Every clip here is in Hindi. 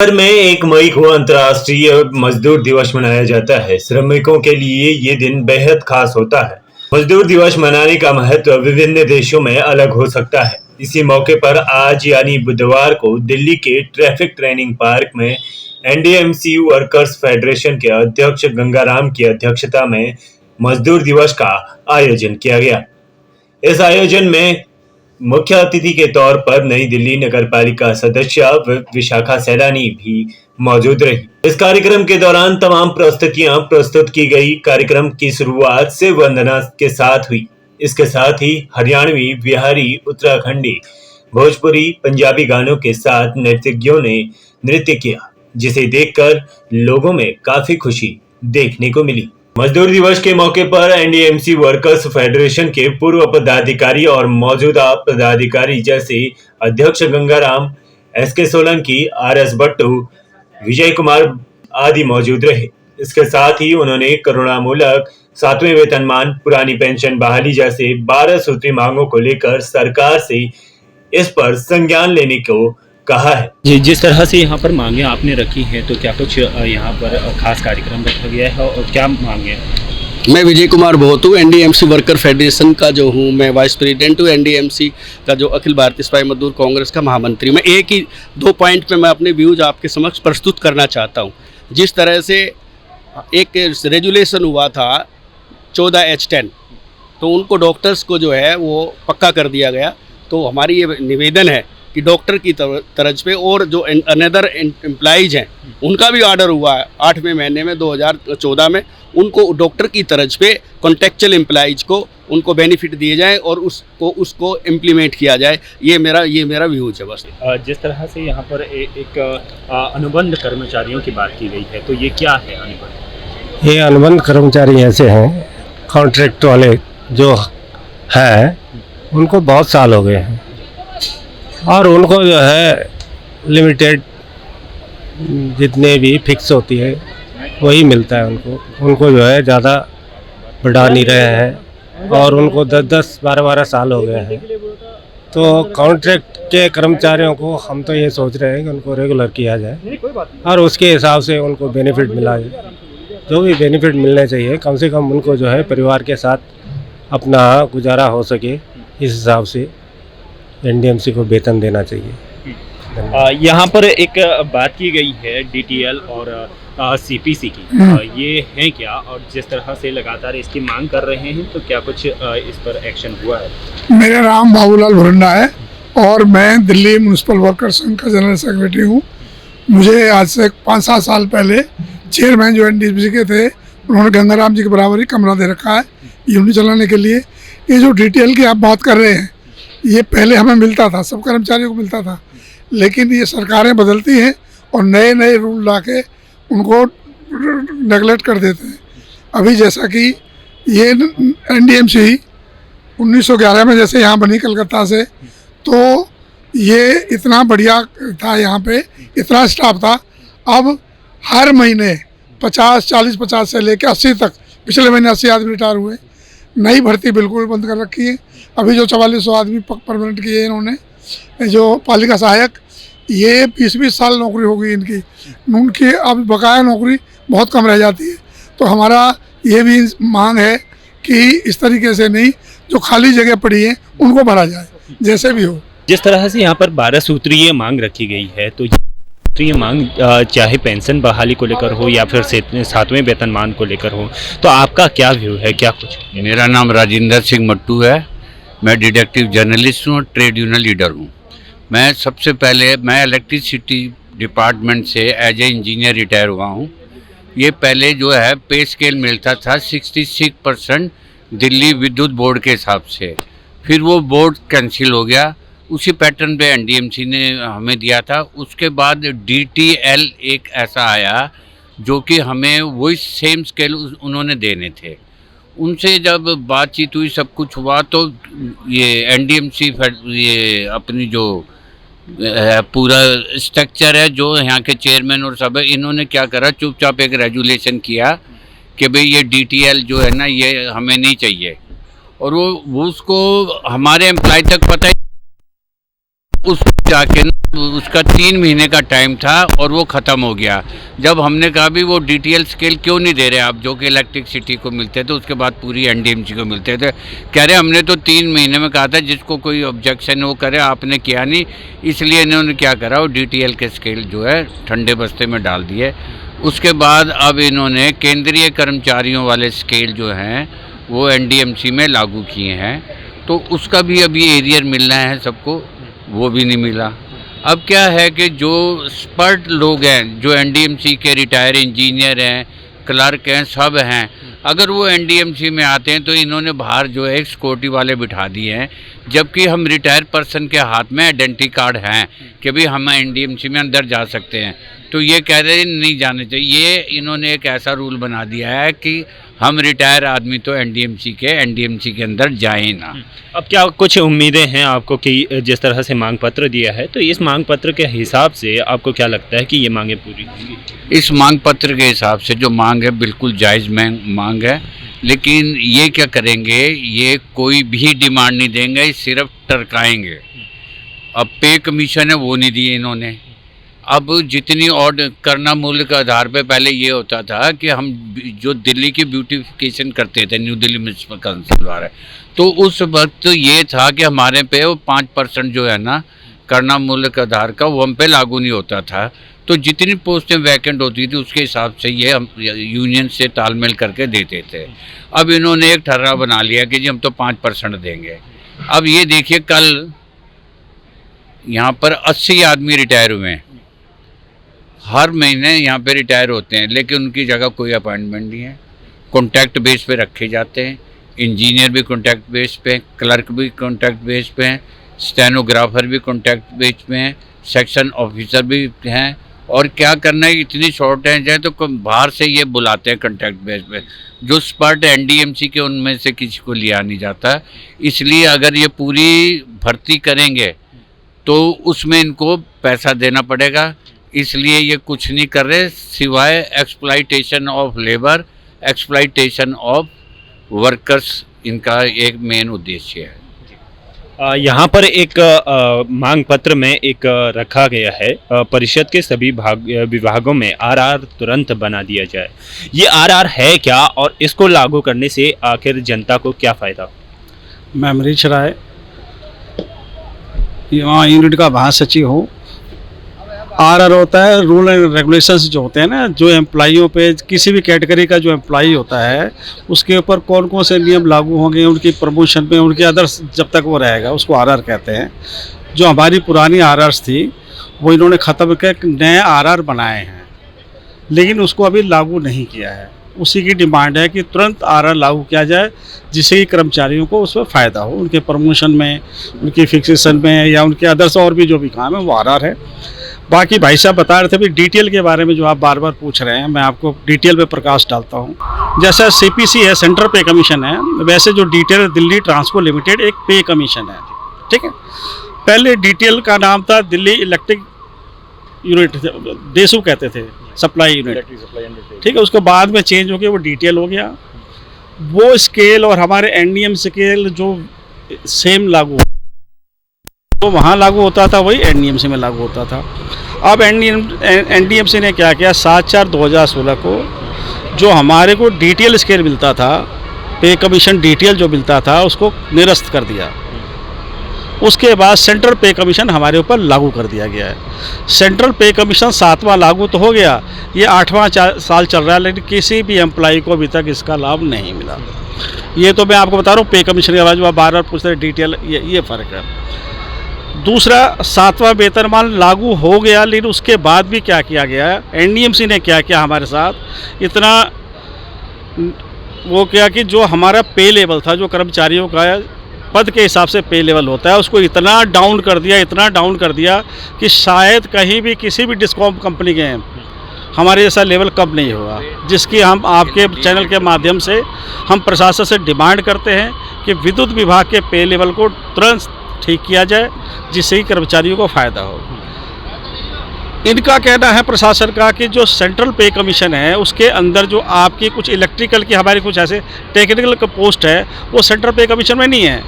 देश भर में 1 मई को अंतर्राष्ट्रीय मजदूर दिवस मनाया जाता है। श्रमिकों के लिए ये दिन बेहद खास होता है। मजदूर दिवस मनाने का महत्व विभिन्न देशों में अलग हो सकता है। इसी मौके पर आज यानी बुधवार को दिल्ली के ट्रैफिक ट्रेनिंग पार्क में एनडीएमसी वर्कर्स फेडरेशन के अध्यक्ष गंगाराम की अध्यक्षता में मजदूर दिवस का आयोजन किया गया। इस आयोजन में मुख्य अतिथि के तौर पर नई दिल्ली नगरपालिका सदस्य विशाखा सैलानी भी मौजूद रही। इस कार्यक्रम के दौरान तमाम प्रस्तुतियां प्रस्तुत की गई। कार्यक्रम की शुरुआत शिव वंदना के साथ हुई। इसके साथ ही हरियाणवी, बिहारी, उत्तराखंडी, भोजपुरी, पंजाबी गानों के साथ नृत्यज्ञों ने नृत्य किया, जिसे देखकर लोगों में काफी खुशी देखने को मिली। मजदूर दिवस के मौके पर एनडीएमसी वर्कर्स फेडरेशन के पूर्व पदाधिकारी और मौजूदा पदाधिकारी जैसे अध्यक्ष गंगाराम, एसके सोलंकी, आरएस भट्टू, विजय कुमार आदि मौजूद रहे। इसके साथ ही उन्होंने करुणामूलक 7वें वेतनमान, पुरानी पेंशन बहाली जैसे 12 सूत्री मांगों को लेकर सरकार से इस पर संज्ञान लेने को कहा है। जी, जिस तरह से यहाँ पर मांगे आपने रखी हैं, तो क्या कुछ यहाँ पर खास कार्यक्रम रखा गया है और क्या मांगे? मैं विजय कुमार बहुत हूँ, एनडीएमसी वर्कर फेडरेशन का जो हूँ, मैं वाइस प्रेसिडेंट हूँ एनडीएमसी का, जो अखिल भारतीय सिपाही मजदूर कांग्रेस का महामंत्री। मैं एक ही 2 पॉइंट पे मैं अपने व्यूज आपके समक्ष प्रस्तुत करना चाहता हूँ। जिस तरह से एक रेजुलेशन हुआ था 14H10, तो उनको डॉक्टर्स को जो है वो पक्का कर दिया गया। तो हमारी ये निवेदन है कि डॉक्टर की तर्ज पे और जो अनदर एम्प्लॉइज हैं उनका भी ऑर्डर हुआ है 8वें महीने में 2014 में, उनको डॉक्टर की तर्ज पे कॉन्ट्रेक्चुअल एम्प्लॉइज को उनको बेनिफिट दिए जाए और उसको इम्प्लीमेंट किया जाए। ये मेरा व्यूज है बस। जिस तरह से यहाँ पर एक अनुबंध कर्मचारियों की बात की गई है, तो ये क्या है अनुबंध? ये अनुबंध कर्मचारी ऐसे हैं, कॉन्ट्रैक्ट वाले जो है उनको बहुत साल हो गए हैं और उनको जो है लिमिटेड जितने भी फिक्स होती है वही मिलता है उनको जो है ज़्यादा बढ़ा नहीं रहे हैं और उनको 10-10, 12-12 साल हो गए हैं। तो कॉन्ट्रैक्ट के कर्मचारियों को हम तो ये सोच रहे हैं कि उनको रेगुलर किया जाए और उसके हिसाब से उनको बेनिफिट मिला जाए। जो भी बेनिफिट मिलने चाहिए, कम से कम उनको जो है परिवार के साथ अपना गुजारा हो सके, इस हिसाब से एनडीएमसी को वेतन देना चाहिए। यहाँ पर एक बात की गई है डीटीएल और सीपीसी की, ये है क्या? और जिस तरह से लगातार इसकी मांग कर रहे हैं, तो क्या कुछ इस पर एक्शन हुआ है? मेरा नाम बाबूलाल भुरंडा है और मैं दिल्ली म्यूनसिपल वर्कर संघ का जनरल सेक्रेटरी हूँ। मुझे आज से 5-7 साल पहले चेयरमैन जो एनडीएमसी के थे, उन्होंने गंगाराम जी के बराबर ही कमरा दे रखा है यूनिट चलाने के लिए। ये जो डीटीएल की आप बात कर रहे हैं, ये पहले हमें मिलता था, सब कर्मचारियों को मिलता था, लेकिन ये सरकारें बदलती हैं और नए नए रूल ला के उनको नेगलेक्ट कर देते हैं। अभी जैसा कि ये एनडीएमसी 1911 में जैसे यहाँ बनी कलकत्ता से, तो ये इतना बढ़िया था, यहाँ पे इतना स्टाफ था। अब हर महीने 40 से लेकर 80 तक, पिछले महीने 80 आदमी रिटायर हुए। नई भर्ती बिल्कुल बंद कर रखी है। अभी जो 4400 आदमी परमानेंट किए इन्होंने, जो पालिका सहायक, ये 20-20 साल नौकरी हो गई उनकी अब बकाया नौकरी बहुत कम रह जाती है। तो हमारा ये भी मांग है कि इस तरीके से नहीं, जो खाली जगह पड़ी है उनको भरा जाए, जैसे भी हो। जिस तरह से यहाँ पर 12 सूत्रीय मांग रखी गई है, तो ये मांग चाहे पेंशन बहाली को लेकर हो या फिर 7वें वेतनमान को लेकर हो, तो आपका क्या व्यू है? क्या कुछ? मेरा नाम राजेंद्र सिंह मट्टू है, मैं डिटेक्टिव जर्नलिस्ट हूँ और ट्रेड यूनियन लीडर हूँ। मैं सबसे पहले इलेक्ट्रिसिटी डिपार्टमेंट से एज ए इंजीनियर रिटायर हुआ हूँ। ये पहले जो है पे स्केल मिलता था 66% दिल्ली विद्युत बोर्ड के हिसाब से, फिर वो बोर्ड कैंसिल हो गया। उसी पैटर्न पे एनडीएमसी ने हमें दिया था। उसके बाद डीटीएल एक ऐसा आया जो कि हमें वही सेम स्केल उन्होंने देने थे। उनसे जब बातचीत हुई, सब कुछ हुआ, तो ये एनडीएमसी ये अपनी जो पूरा स्ट्रक्चर है, जो यहाँ के चेयरमैन और सब है, इन्होंने क्या करा, चुपचाप एक रेजुलेशन किया कि भाई ये डीटीएल जो है ना, ये हमें नहीं चाहिए। और वो उसको हमारे एम्प्लॉय तक पता ही, उसको जाके उसका 3 महीने का टाइम था और वो ख़त्म हो गया। जब हमने कहा भी वो DTL स्केल क्यों नहीं दे रहे आप, जो कि इलेक्ट्रिसिटी को मिलते थे, उसके बाद पूरी NDMC को मिलते थे। कह रहे हमने तो 3 महीने में कहा था, जिसको कोई ऑब्जेक्शन वो करे, आपने किया नहीं, इसलिए इन्होंने क्या करा, वो DTL के स्केल जो है ठंडे बस्ते में डाल दिए। उसके बाद अब इन्होंने केंद्रीय कर्मचारियों वाले स्केल जो हैं वो NDMC में लागू किए हैं, तो उसका भी अभी एरियर मिलना है सबको, वो भी नहीं मिला। अब क्या है कि जो एक्सपर्ट लोग हैं, जो NDMC के रिटायर इंजीनियर हैं, क्लर्क हैं, सब हैं, अगर वो NDMC में आते हैं तो इन्होंने बाहर जो है सिक्योरिटी वाले बिठा दिए हैं, जबकि हम रिटायर पर्सन के हाथ में आइडेंटिटी कार्ड हैं कि भाई हम NDMC में अंदर जा सकते हैं, तो ये कह रहे हैं नहीं जाने चाहिए। ये इन्होंने एक ऐसा रूल बना दिया है कि हम रिटायर आदमी तो NDMC के अंदर जाएं ना। अब क्या कुछ उम्मीदें हैं आपको कि जिस तरह से मांग पत्र दिया है, तो इस मांग पत्र के हिसाब से आपको क्या लगता है कि ये मांगें पूरी होंगी? इस मांग पत्र के हिसाब से जो मांग है बिल्कुल जायज़ मांग है, लेकिन ये क्या करेंगे, ये कोई भी डिमांड नहीं देंगे, सिर्फ टरकाएंगे। अब पे कमीशन है वो नहीं दिए इन्होंने। अब जितनी और करना मूल्य के आधार पे पहले ये होता था कि हम जो दिल्ली की ब्यूटिफिकेशन करते थे न्यू दिल्ली म्यूनसिपल काउंसिल द्वारा, तो उस वक्त ये था कि हमारे पे वो 5% जो है ना करना मूल्य के आधार का, वो हम पे लागू नहीं होता था। तो जितनी पोस्टें वैकेंट होती थी उसके हिसाब से ये हम यूनियन से तालमेल करके देते थे। अब इन्होंने एक ठर्रा बना लिया कि जी हम तो 5% देंगे। अब ये देखिए, कल यहाँ पर 80 आदमी रिटायर हुए हैं, हर महीने यहाँ पे रिटायर होते हैं, लेकिन उनकी जगह कोई अपॉइंटमेंट नहीं है। कॉन्टैक्ट बेस पे रखे जाते हैं, इंजीनियर भी कॉन्टैक्ट बेस पे, क्लर्क भी कॉन्टैक्ट बेस पे हैं, स्टेनोग्राफर भी कॉन्टैक्ट बेस पे हैं, सेक्शन ऑफिसर भी हैं। और क्या करना है, इतनी शॉर्टेज है तो बाहर से ये बुलाते हैं कॉन्टैक्ट बेस पे, जो एक्सपर्ट NDMC के उनमें से किसी को लिया नहीं जाता। इसलिए अगर ये पूरी भर्ती करेंगे तो उसमें इनको पैसा देना पड़ेगा, इसलिए ये कुछ नहीं कर रहे सिवाय exploitation of labour, exploitation of workers, इनका एक मेन उद्देश्य है। यहाँ पर एक मांग पत्र में एक रखा गया है, परिषद के सभी विभागों में RR तुरंत बना दिया जाए। ये RR है क्या और इसको लागू करने से आखिर जनता को क्या फ़ायदा? मैं अमरीश राय यहाँ यूनिट का महासचिव हूँ। RR होता है रूल एंड रेगुलेशंस जो होते हैं ना, जो एम्प्लॉइयों पे, किसी भी कैटेगरी का जो एम्प्लॉई होता है उसके ऊपर कौन कौन से नियम लागू होंगे, उनकी प्रमोशन पे, उनके अदर्स जब तक वो रहेगा उसको RR कहते हैं। जो हमारी पुरानी RRs थी वो इन्होंने ख़त्म करके नए RR बनाए हैं, लेकिन उसको अभी लागू नहीं किया है। उसी की डिमांड है कि तुरंत RR लागू किया जाए, जिससे कि कर्मचारियों को उसमें फ़ायदा हो, उनके प्रमोशन में, उनकी फिक्सेशन में, या उनके अदर्स और भी जो भी काम है वो RR है। बाकी भाई साहब बता रहे थे भी DTL के बारे में जो आप बार बार पूछ रहे हैं, मैं आपको DTL पे प्रकाश डालता हूँ। जैसा CPC है, सेंट्रल पे कमीशन है, वैसे जो DTL दिल्ली ट्रांसपोर्ट लिमिटेड एक पे कमीशन है, ठीक है। पहले DTL का नाम था दिल्ली इलेक्ट्रिक यूनिट, डेसू कहते थे, सप्लाई यूनिट, ठीक है। उसके बाद में चेंज हो गया, वो DTL हो गया। वो स्केल और हमारे NDM स्केल जो सेम लागू, तो वहाँ लागू होता था वही NDMC में लागू होता था। अब NDMC ने क्या किया, 7/4/2016 को जो हमारे को DTL स्केल मिलता था, पे कमीशन DTL जो मिलता था, उसको निरस्त कर दिया। उसके बाद सेंट्रल पे कमीशन हमारे ऊपर लागू कर दिया गया है। सेंट्रल पे कमीशन 7वां लागू तो हो गया, ये 8वां साल चल रहा है, लेकिन किसी भी एम्प्लॉई को अभी तक इसका लाभ नहीं मिला। ये तो मैं आपको बता रहा हूँ पे कमीशन के बाद जो आप बार बार पूछ रहे DTL, ये फ़र्क है। दूसरा, 7वां वेतनमान लागू हो गया, लेकिन उसके बाद भी क्या किया गया है, NDMC ने क्या किया हमारे साथ, इतना वो क्या कि जो हमारा पे लेवल था, जो कर्मचारियों का पद के हिसाब से पे लेवल होता है, उसको इतना डाउन कर दिया कि शायद कहीं भी किसी भी डिस्कॉम कंपनी के हमारे जैसा लेवल कम नहीं होगा। जिसकी हम आपके चैनल के माध्यम से हम प्रशासन से डिमांड करते हैं कि विद्युत विभाग के पे लेवल को तुरंत ठीक किया जाए, जिससे कि कर्मचारियों को फ़ायदा हो। इनका कहना है प्रशासन का कि जो सेंट्रल पे कमीशन है उसके अंदर जो आपकी कुछ इलेक्ट्रिकल की, हमारी कुछ ऐसे टेक्निकल का पोस्ट है, वो सेंट्रल पे कमीशन में नहीं है।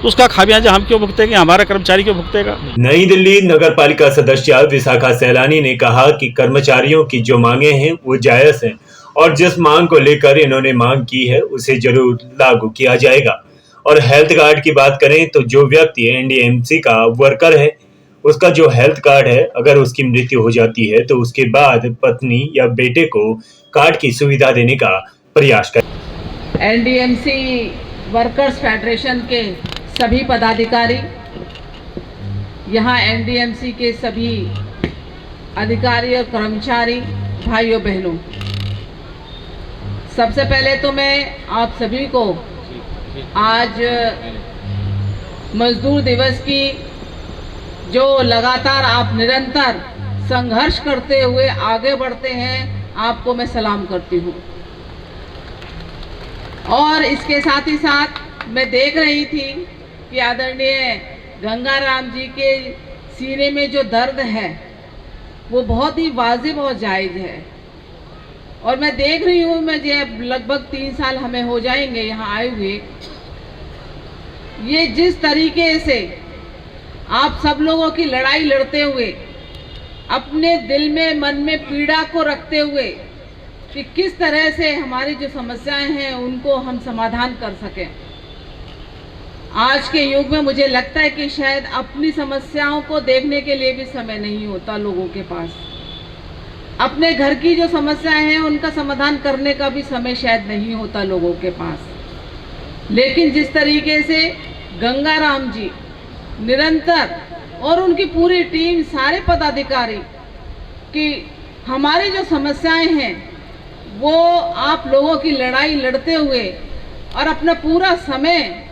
तो उसका खामियाजा हम क्यों भुगतेंगे, हमारा कर्मचारी क्यों भुगतेगा। नई दिल्ली नगर पालिका सदस्य विशाखा सैलानी ने कहा कि कर्मचारियों की जो मांगे हैं वो जायज हैं और जिस मांग को लेकर इन्होंने मांग की है उसे जरूर लागू किया जाएगा। और हेल्थ कार्ड की बात करें तो जो व्यक्ति एनडीएमसी का वर्कर है उसका जो हेल्थ कार्ड है, अगर उसकी मृत्यु हो जाती है तो उसके बाद पत्नी या बेटे को कार्ड की सुविधा देने का प्रयास करें। एनडीएमसी वर्कर्स फेडरेशन के सभी पदाधिकारी, यहाँ एनडीएमसी के सभी अधिकारी और कर्मचारी भाइयों बहनों, सबसे पहले तो मैं आप सभी को आज मजदूर दिवस की जो लगातार आप निरंतर संघर्ष करते हुए आगे बढ़ते हैं, आपको मैं सलाम करती हूँ। और इसके साथ ही साथ मैं देख रही थी कि आदरणीय गंगाराम जी के सीने में जो दर्द है वो बहुत ही वाजिब और जायज़ है। और मैं देख रही हूँ, मुझे लगभग 3 साल हमें हो जाएंगे यहाँ आए हुए, ये जिस तरीके से आप सब लोगों की लड़ाई लड़ते हुए, अपने दिल में मन में पीड़ा को रखते हुए कि किस तरह से हमारी जो समस्याएं हैं उनको हम समाधान कर सकें। आज के युग में मुझे लगता है कि शायद अपनी समस्याओं को देखने के लिए भी समय नहीं होता लोगों के पास। अपने घर की जो समस्याएं हैं उनका समाधान करने का भी समय शायद नहीं होता लोगों के पास। लेकिन जिस तरीके से गंगाराम जी निरंतर और उनकी पूरी टीम, सारे पदाधिकारी कि हमारी जो समस्याएं हैं वो आप लोगों की लड़ाई लड़ते हुए और अपना पूरा समय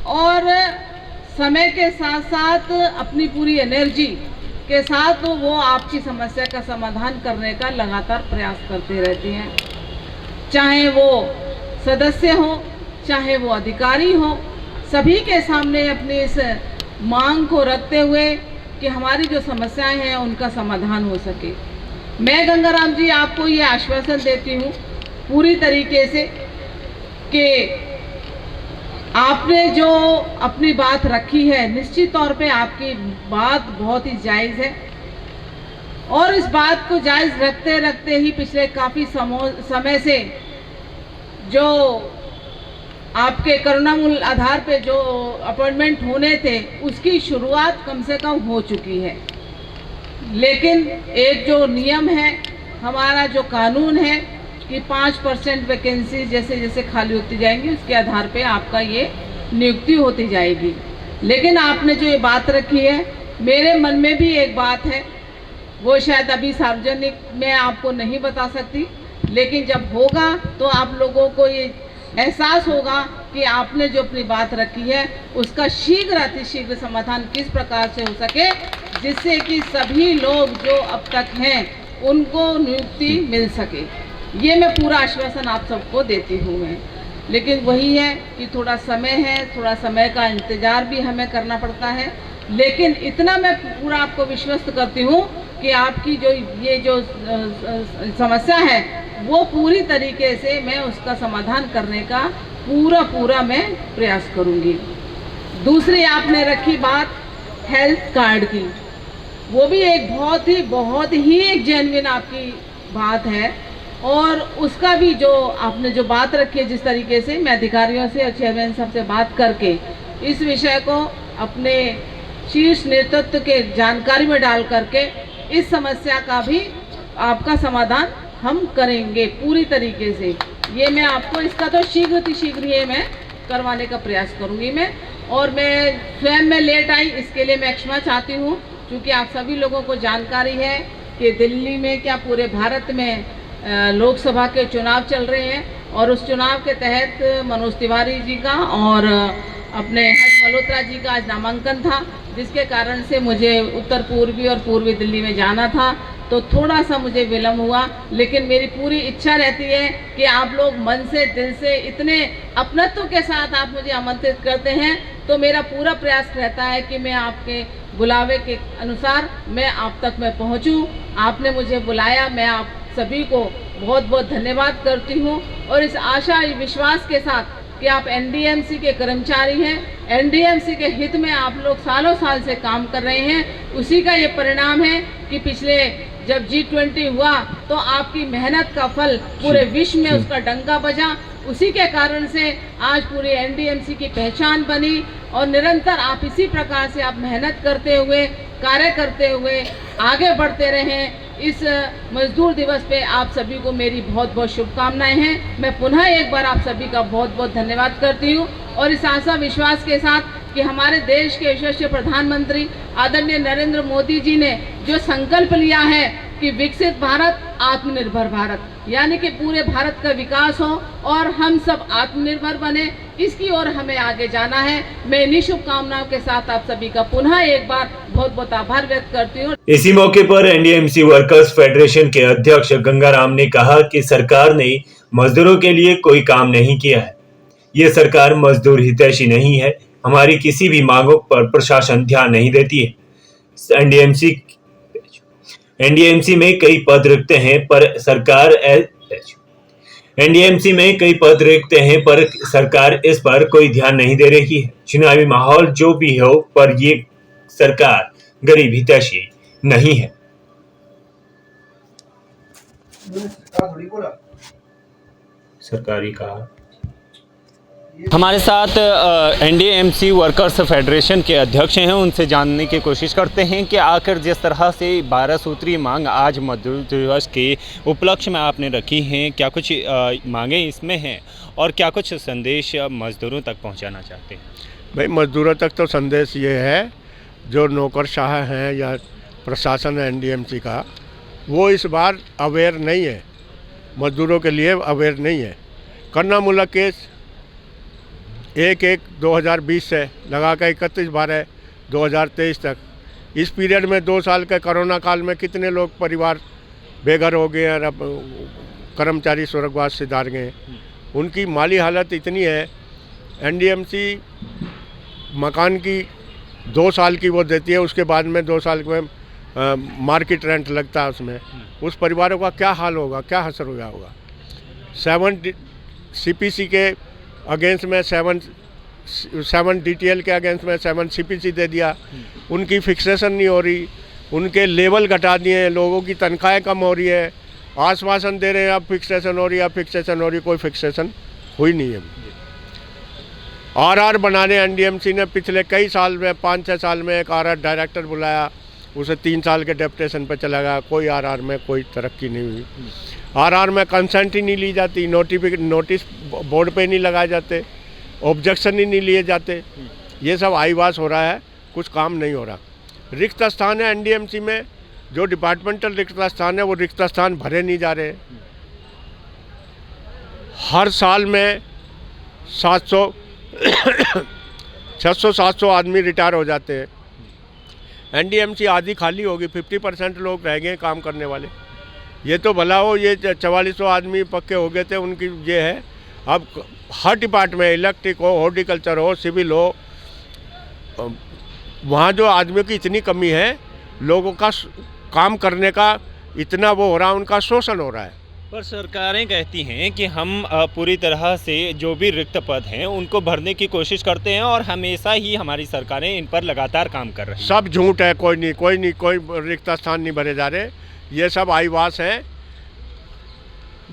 और समय के साथ साथ अपनी पूरी एनर्जी के साथ वो आपकी समस्या का समाधान करने का लगातार प्रयास करते रहते हैं। चाहे वो सदस्य हो, चाहे वो अधिकारी हो, सभी के सामने अपनी इस मांग को रखते हुए कि हमारी जो समस्याएं हैं उनका समाधान हो सके। मैं गंगाराम जी आपको ये आश्वासन देती हूँ पूरी तरीके से कि आपने जो अपनी बात रखी है, निश्चित तौर पे आपकी बात बहुत ही जायज़ है। और इस बात को जायज़ रखते रखते ही पिछले काफ़ी समय से जो आपके करुणा मूल आधार पे जो अपॉइंटमेंट होने थे उसकी शुरुआत कम से कम हो चुकी है। लेकिन एक जो नियम है, हमारा जो कानून है कि 5% वैकेंसी जैसे जैसे खाली होती जाएंगी उसके आधार पे आपका ये नियुक्ति होती जाएगी। लेकिन आपने जो ये बात रखी है, मेरे मन में भी एक बात है, वो शायद अभी सार्वजनिक में आपको नहीं बता सकती, लेकिन जब होगा तो आप लोगों को ये एहसास होगा कि आपने जो अपनी बात रखी है उसका शीघ्र अतिशीघ्र समाधान किस प्रकार से हो सके, जिससे कि सभी लोग जो अब तक हैं उनको नियुक्ति मिल सके। ये मैं पूरा आश्वासन आप सबको देती हूँ मैं। लेकिन वही है कि थोड़ा समय है, थोड़ा समय का इंतज़ार भी हमें करना पड़ता है। लेकिन इतना मैं पूरा आपको विश्वस्त करती हूँ कि आपकी जो ये जो समस्या है वो पूरी तरीके से मैं उसका समाधान करने का पूरा मैं प्रयास करूँगी। दूसरी आपने रखी बात हेल्थ कार्ड की, वो भी एक बहुत ही एक जेन्युइन आपकी बात है। और उसका भी जो आपने जो बात रखी है, जिस तरीके से मैं अधिकारियों से और चेयरमैन साहब से बात करके इस विषय को अपने शीर्ष नेतृत्व के जानकारी में डाल करके इस समस्या का भी आपका समाधान हम करेंगे पूरी तरीके से। ये मैं आपको इसका तो शीघ्र ये मैं करवाने का प्रयास करूँगी मैं। और मैं स्वयं में लेट आई, इसके लिए मैं क्षमा चाहती हूँ, क्योंकि आप सभी लोगों को जानकारी है कि दिल्ली में क्या पूरे भारत में लोकसभा के चुनाव चल रहे हैं और उस चुनाव के तहत मनोज तिवारी जी का और अपने हर्ष मल्होत्रा जी का आज नामांकन था, जिसके कारण से मुझे उत्तर पूर्वी और पूर्वी दिल्ली में जाना था, तो थोड़ा सा मुझे विलम्ब हुआ। लेकिन मेरी पूरी इच्छा रहती है कि आप लोग मन से, दिल से, इतने अपनत्व के साथ आप मुझे आमंत्रित करते हैं, तो मेरा पूरा प्रयास रहता है कि मैं आपके बुलावे के अनुसार मैं आप तक मैं पहुंचूं। आपने मुझे बुलाया, मैं आप सभी को बहुत बहुत धन्यवाद करती हूं और इस आशा विश्वास के साथ कि आप एनडीएमसी के कर्मचारी हैं, एनडीएमसी के हित में आप लोग सालों साल से काम कर रहे हैं। उसी का ये परिणाम है कि पिछले जब G20 हुआ तो आपकी मेहनत का फल पूरे विश्व में उसका डंका बजा। उसी के कारण से आज पूरी एनडीएमसी की पहचान बनी और निरंतर आप इसी प्रकार से आप मेहनत करते हुए, कार्य करते हुए आगे बढ़ते रहें। इस मजदूर दिवस पे आप सभी को मेरी बहुत बहुत शुभकामनाएं हैं। मैं पुनः एक बार आप सभी का बहुत बहुत धन्यवाद करती हूँ और इस आशा विश्वास के साथ कि हमारे देश के यशस्वी प्रधानमंत्री आदरणीय नरेंद्र मोदी जी ने जो संकल्प लिया है कि विकसित भारत, आत्मनिर्भर भारत, यानी कि पूरे भारत का विकास हो और हम सब आत्मनिर्भर बने, इसकी ओर हमें आगे जाना है। मैं इन्हीं शुभकामनाओं के साथ आप सभी का पुनः एक बार बहुत बहुत आभार व्यक्त करती हूँ। इसी मौके पर एनडीएमसी वर्कर्स फेडरेशन के अध्यक्ष गंगाराम ने कहा कि सरकार ने मजदूरों के लिए कोई काम नहीं किया है। ये सरकार मजदूर हितैषी नहीं है। हमारी किसी भी मांगों पर प्रशासन ध्यान नहीं देती है। एनडीएमसी में कई पद रिक्त हैं पर सरकार इस पर कोई ध्यान नहीं दे रही है। चुनावी माहौल जो भी हो, पर ये सरकार गरीब हितैषी नहीं है। सरकारी कहा। हमारे साथ एनडीएमसी वर्कर्स फेडरेशन के अध्यक्ष हैं, उनसे जानने की कोशिश करते हैं कि आखिर जिस तरह से 12 सूत्री मांग आज मजदूर दिवस के उपलक्ष्य में आपने रखी हैं, क्या कुछ मांगें इसमें हैं और क्या कुछ संदेश मजदूरों तक पहुंचाना चाहते हैं? भाई, मजदूरों तक तो संदेश ये है, जो नौकरशाह हैं या प्रशासन है एनडीएमसी का, वो इस बार अवेयर नहीं है, मजदूरों के लिए अवेयर नहीं है। करना मुल्क केस 1/1/2020 से लगा कर 31/12/2023 तक, इस पीरियड में 2 साल के कोरोना काल में कितने लोग परिवार बेघर हो गए और अब कर्मचारी स्वर्गवास से दार गए। उनकी माली हालत इतनी है, एनडीएमसी मकान की 2 साल की वो देती है, उसके बाद में 2 साल में मार्केट रेंट लगता है उसमें। उस परिवारों का क्या हाल होगा, क्या असर हुआ होगा। 7 CPC के अगेंस्ट में 7 DTL के अगेंस्ट में 7 CPC दे दिया। उनकी फिक्सेशन नहीं हो रही, उनके लेवल घटा दिए, लोगों की तनख्वाहें कम हो रही है। आश्वासन दे रहे हैं अब फिक्सेशन हो रही है, अब फिक्सेशन हो रही है, कोई फिक्सेशन हुई नहीं है। RR बनाने एनडीएमसी ने पिछले कई साल में 5-6 साल में एक RR डायरेक्टर बुलाया, उसे 3 साल के डेप्यूटेशन पर चला गया। कोई RR में कोई तरक्की नहीं हुई। RR में कंसेंट ही नहीं ली जाती, नोटिस बोर्ड पे नहीं लगाए जाते, ऑब्जेक्शन ही नहीं लिए जाते। ये सब आईवास हो रहा है, कुछ काम नहीं हो रहा। रिक्त स्थान है एनडीएमसी में, जो डिपार्टमेंटल रिक्त स्थान है वो रिक्त स्थान भरे नहीं जा रहे। हर साल में 600-700 आदमी रिटायर हो जाते हैं। एनडीएमसी आधी खाली होगी, 50% लोग रह गए काम करने वाले। ये तो भला हो, ये 4400 आदमी पक्के हो गए थे, उनकी ये है। अब हर डिपार्टमेंट, इलेक्ट्रिक हो, हॉर्टिकल्चर हो, सिविल हो, वहाँ जो आदमियों की इतनी कमी है, लोगों का काम करने का इतना वो हो रहा है, उनका शोषण हो रहा है। पर सरकारें कहती हैं कि हम पूरी तरह से जो भी रिक्त पद हैं उनको भरने की कोशिश करते हैं और हमेशा ही हमारी सरकारें इन पर लगातार काम कर रही हैं। सब झूठ है, कोई रिक्त स्थान नहीं भरे जा रहे। ये सब आईवास हैं।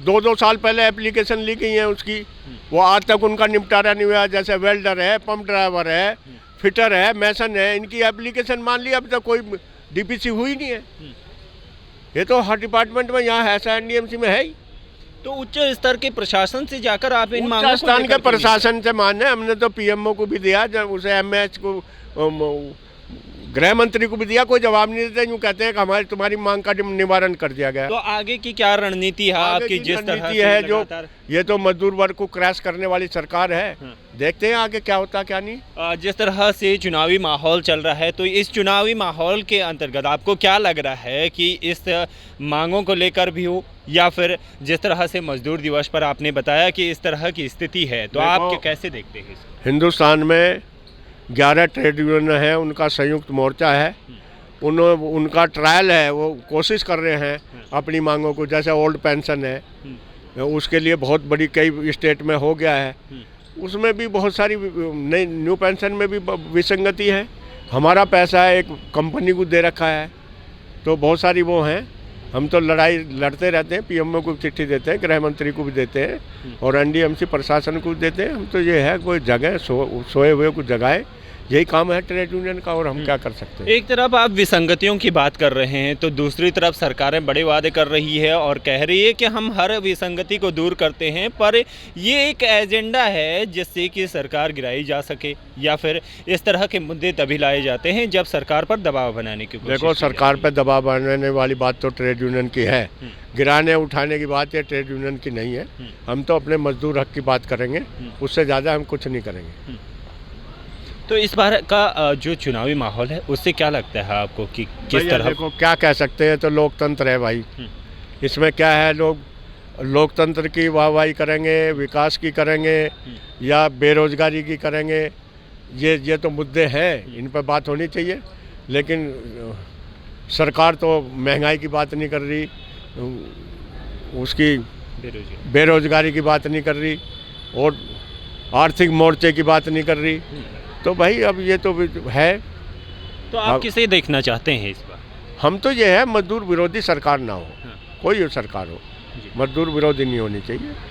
2-2 साल पहले एप्लीकेशन ली गई है उसकी, वो आज तक उनका निपटारा नहीं हुआ। जैसे वेल्डर है, पंप ड्राइवर है, फिटर है, मैसन है, इनकी एप्लीकेशन मान ली, अब तक कोई डीपीसी हुई नहीं है। ये तो हर डिपार्टमेंट में यहाँ है, ऐसा एनडीएमसी में है ही। तो उच्च स्तर के प्रशासन से जाकर आप इन उच्च स्थान के प्रशासन से माने, हमने तो पीएमओ को भी दिया, जब उसे एमएच को, गृह मंत्री को भी दिया, कोई जवाब नहीं देते। यूँ कहते हैं कि तुम्हारी मांग का निवारण कर दिया गया। तो आगे की क्या रणनीति है आपकी? जिस तरह से है जो ये तो मजदूर वर्ग को क्रैश करने वाली सरकार है, देखते हैं आगे क्या होता क्या नहीं। जिस तरह से चुनावी माहौल चल रहा है, तो इस चुनावी माहौल के अंतर्गत आपको क्या लग रहा है कि इस मांगों को लेकर भी हो, या फिर जिस तरह से मजदूर दिवस पर आपने बताया कि इस तरह की स्थिति है, तो आप कैसे देखते हैं? हिंदुस्तान में 11 ट्रेड यूनियन है, उनका संयुक्त मोर्चा है, उनका ट्रायल है, वो कोशिश कर रहे हैं अपनी मांगों को। जैसे ओल्ड पेंशन है, उसके लिए बहुत बड़ी कई स्टेट में हो गया है, उसमें भी बहुत सारी नई न्यू पेंशन में भी विसंगति है। हमारा पैसा है एक कंपनी को दे रखा है, तो बहुत सारी वो हैं। हम तो लड़ाई लड़ते रहते हैं, पीएमओ को चिट्ठी देते हैं, गृह मंत्री को भी देते हैं और एनडीएमसी प्रशासन को भी देते हैं। हम तो ये है कोई जगह सोए हुए को जगाए, यही काम है ट्रेड यूनियन का, और हम क्या कर सकते हैं। एक तरफ आप विसंगतियों की बात कर रहे हैं तो दूसरी तरफ सरकारें बड़े वादे कर रही है और कह रही है कि हम हर विसंगति को दूर करते हैं, पर ये एक एजेंडा है जिससे कि सरकार गिराई जा सके, या फिर इस तरह के मुद्दे तभी लाए जाते हैं जब सरकार पर दबाव बनाने की कोशिश देखो, की सरकार जाती पर दबाव बनाने वाली बात तो ट्रेड यूनियन की है, गिराने उठाने की बात ये ट्रेड यूनियन की नहीं है। हम तो अपने मजदूर हक की बात करेंगे, उससे ज़्यादा हम कुछ नहीं करेंगे। तो इस बार का जो चुनावी माहौल है उससे क्या लगता है आपको कि किस तरह? देखो, क्या कह सकते हैं, तो लोकतंत्र है भाई, इसमें क्या है, लोग लोकतंत्र की वाहवाही करेंगे, विकास की करेंगे या बेरोजगारी की करेंगे, ये तो मुद्दे हैं, इन पर बात होनी चाहिए। लेकिन सरकार तो महंगाई की बात नहीं कर रही, उसकी बेरोजगारी की बात नहीं कर रही और आर्थिक मोर्चे की बात नहीं कर रही। तो भाई अब ये तो है। तो आप किसे देखना चाहते हैं इस बार? हम तो ये है, मजदूर विरोधी सरकार ना हो, कोई सरकार हो, मजदूर विरोधी नहीं होनी चाहिए।